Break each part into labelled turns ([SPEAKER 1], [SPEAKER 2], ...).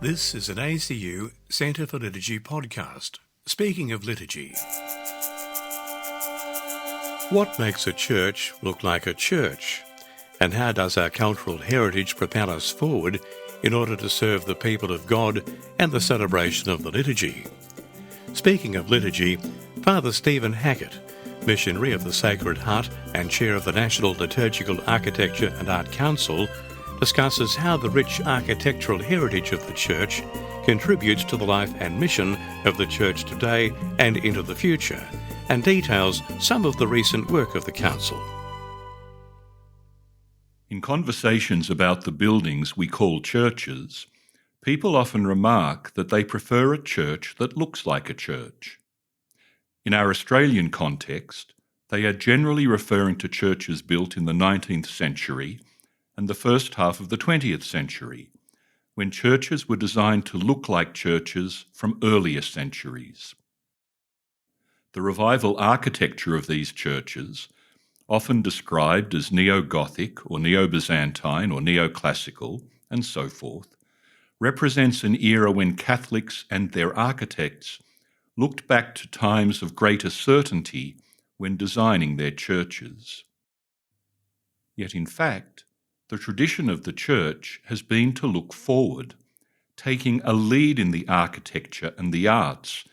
[SPEAKER 1] This is an ACU Centre for Liturgy podcast. Speaking of liturgy. What makes a church look like a church? And how does our cultural heritage propel us forward in order to serve the people of God and the celebration of the liturgy? Speaking of liturgy, Father Stephen Hackett, missionary of the Sacred Heart and chair of the National Liturgical Architecture and Art Council, discusses how the rich architectural heritage of the Church contributes to the life and mission of the Church today and into the future, and details some of the recent work of the Council.
[SPEAKER 2] In conversations about the buildings we call churches, people often remark that they prefer a church that looks like a church. In our Australian context, they are generally referring to churches built in the 19th century and the first half of the 20th century, when churches were designed to look like churches from earlier centuries. The revival architecture of these churches, often described as neo-Gothic or neo-Byzantine or neoclassical, and so forth, represents an era when Catholics and their architects looked back to times of greater certainty when designing their churches. Yet in fact, the tradition of the Church has been to look forward, taking a lead in the architecture and the arts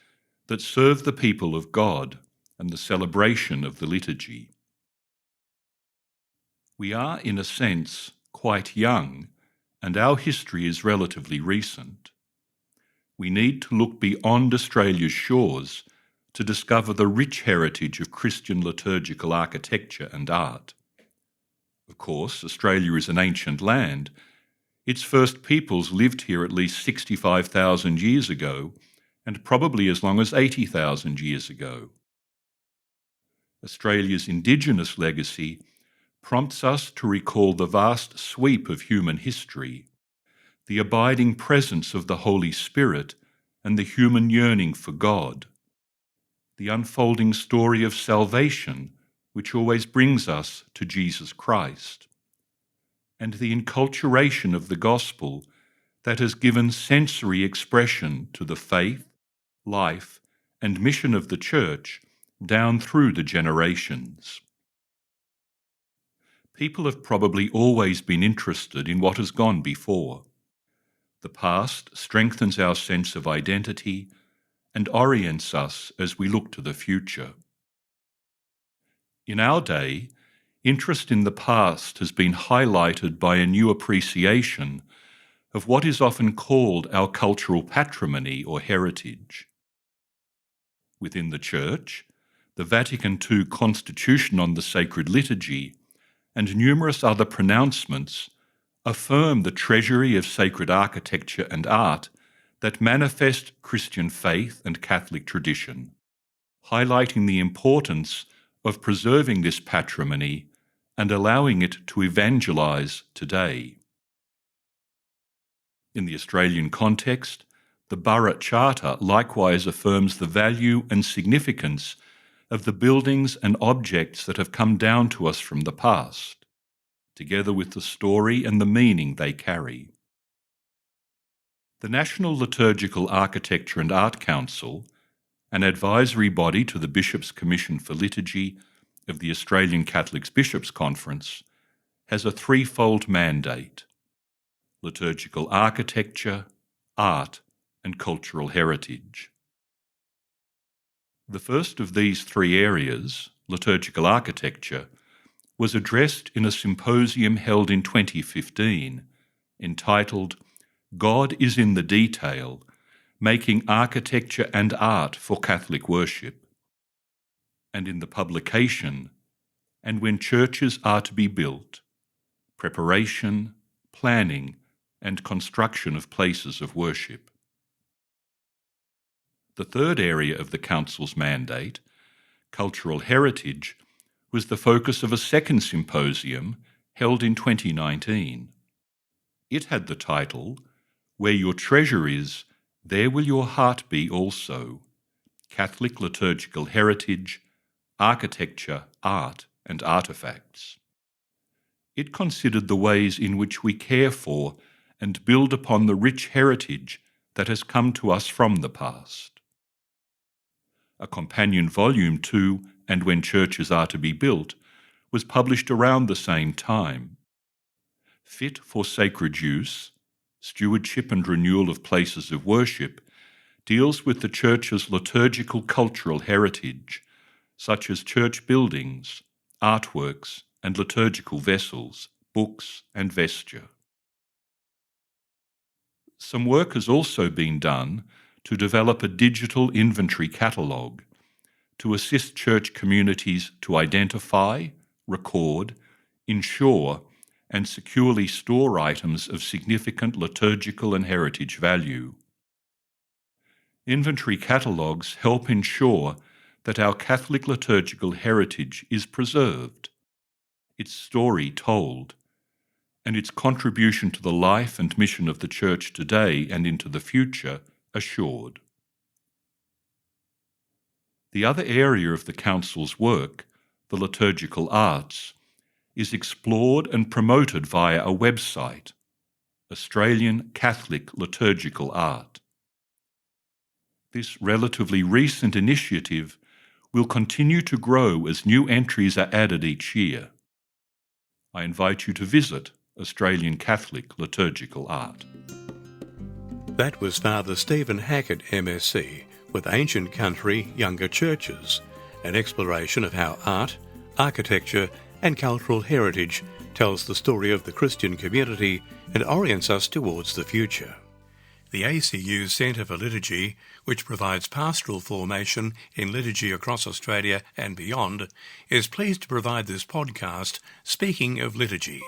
[SPEAKER 2] that serve the people of God and the celebration of the liturgy. We are, in a sense, quite young, and our history is relatively recent. We need to look beyond Australia's shores to discover the rich heritage of Christian liturgical architecture and art. Of course, Australia is an ancient land. Its first peoples lived here at least 65,000 years ago, and probably as long as 80,000 years ago. Australia's Indigenous legacy prompts us to recall the vast sweep of human history, the abiding presence of the Holy Spirit and the human yearning for God, the unfolding story of salvation which always brings us to Jesus Christ, and the enculturation of the gospel that has given sensory expression to the faith, life, and mission of the Church down through the generations. People have probably always been interested in what has gone before. The past strengthens our sense of identity and orients us as we look to the future. In our day, interest in the past has been highlighted by a new appreciation of what is often called our cultural patrimony or heritage. Within the Church, the Vatican II Constitution on the Sacred Liturgy and numerous other pronouncements affirm the treasury of sacred architecture and art that manifest Christian faith and Catholic tradition, highlighting the importance of preserving this patrimony and allowing it to evangelize today. In the Australian context, the Borough Charter likewise affirms the value and significance of the buildings and objects that have come down to us from the past, together with the story and the meaning they carry. The National Liturgical Architecture and Art Council, an advisory body to the Bishops' Commission for Liturgy of the Australian Catholic Bishops' Conference, has a threefold mandate: liturgical architecture, art, and cultural heritage. The first of these three areas, liturgical architecture, was addressed in a symposium held in 2015 entitled God is in the Detail, Making Architecture and Art for Catholic Worship, and in the publication And When Churches Are to Be Built, Preparation, Planning, and Construction of Places of Worship. The third area of the Council's mandate, cultural heritage, was the focus of a second symposium held in 2019. It had the title, Where Your Treasure Is, There Will Your Heart Be Also: Catholic Liturgical Heritage, Architecture, Art, and Artefacts. It considered the ways in which we care for and build upon the rich heritage that has come to us from the past. A companion volume to And When Churches Are to Be Built was published around the same time. Fit for Sacred Use, Stewardship and Renewal of Places of Worship deals with the Church's liturgical cultural heritage, such as church buildings, artworks, and liturgical vessels, books, and vesture. Some work has also been done to develop a digital inventory catalogue to assist church communities to identify, record, insure, and securely store items of significant liturgical and heritage value. Inventory catalogues help ensure that our Catholic liturgical heritage is preserved, its story told, and its contribution to the life and mission of the Church today and into the future assured. The other area of the Council's work, the liturgical arts, is explored and promoted via a website, Australian Catholic Liturgical Art. This relatively recent initiative will continue to grow as new entries are added each year. I invite you to visit Australian Catholic Liturgical Art.
[SPEAKER 1] That was Father Stephen Hackett MSC with Ancient Country Younger Churches, an exploration of how art, architecture and cultural heritage tells the story of the Christian community and orients us towards the future. The ACU Centre for Liturgy, which provides pastoral formation in liturgy across Australia and beyond, is pleased to provide this podcast, Speaking of Liturgy.